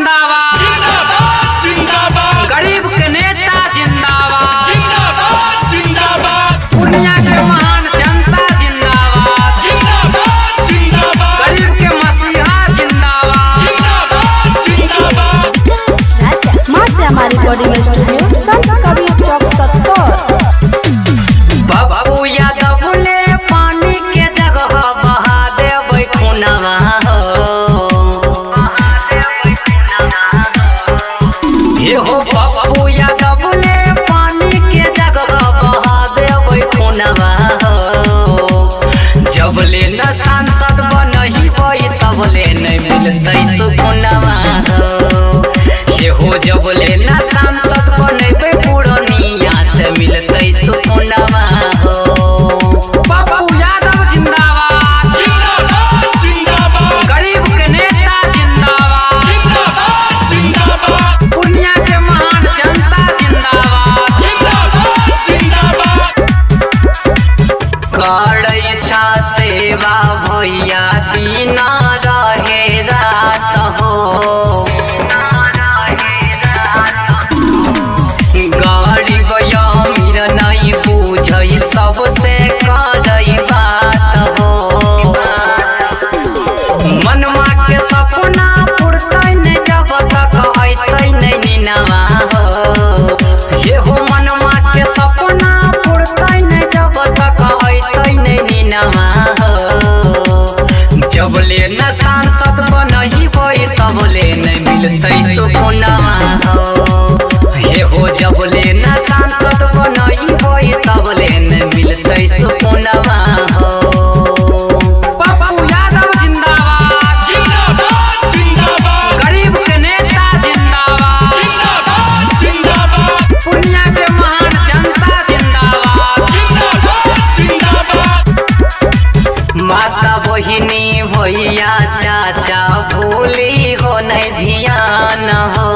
जिंदाबाद जिंदाबाद जिंदाबाद। गरीब के नेता जिंदाबाद जिंदाबाद जिंदाबाद। पूर्णिया के महान जनता जिंदाबाद जिंदाबाद जिंदाबाद। गरीब के मसीहा जिंदाबाद जिंदाबाद जिंदाबाद। मां से हमारी रिकॉर्डिंग स्टूडियो संत कबीर चौक 70। बाबू यादव ले पानी के जगह बहा देबै खूनवा हो बाबू यादव ले पानी के जगह बहा देबै खूनवा जब ले न सांसद बनही तब ले नहीं मिलतै सुखनवा हो जब ले न सांसद बनेबै पूर्णिया से मिलतै सुखनवा बाबू यादव जिंदाबाद जिंदाबाद जिंदाबाद। गरीब के नेता जिंदाबाद जिंदाबाद जिंदाबाद। पूर्णिया के महान जनता जिंदाबाद जिंदाबाद जिंदाबाद। कर इच्छा सेवा भैया दीना रहे रात हो गरीब अमीर नहीं बुझै सबसे करई बात हो मनमा के सपना पुरतै नहीं जब तक अतै नहीं निनवा हो ये हो मनमा के सपना पुरतै नहीं जब तक अतै नहीं निनवा हो जब ले न सांसद बनही तब ले नहीं मिलतै सुखनवा हो जब ले न सांसद बनही तब ले नहीं मिलतै सुखनवा बाबू यादव जिंदाबाद जिंदाबाद जिंदाबाद। गरीब के नेता जिंदाबाद जिंदाबाद जिंदाबाद। पूर्णिया के महान जनता जिंदाबाद जिंदाबाद जिंदाबाद। माता बहिनी भैया चाचा भूली हो नहीं ध्यान हो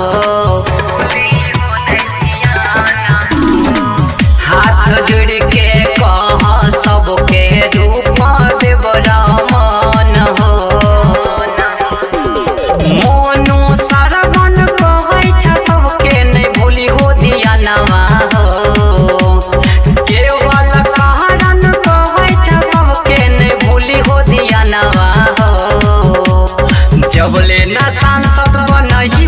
हाथ जोड़ के कह सबके रूप देव रामन हो मोनू सरवन कहै छ सबके नहीं भूली हो ध्यानवा हो केवल कहरन कहै छ सबके नहीं भूली हो ध्यानवा हो जब ले न सांसद बनही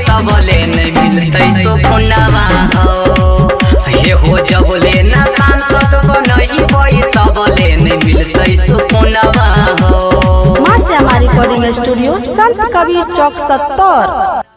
तब ले नहीं मिलतै सुखनवा हो जब ले न सांसद बनही तब ले नहीं मिलतै सुखनवा हो मां से हमारी रिकॉर्डिंग स्टूडियो संत कबीर चौक 70।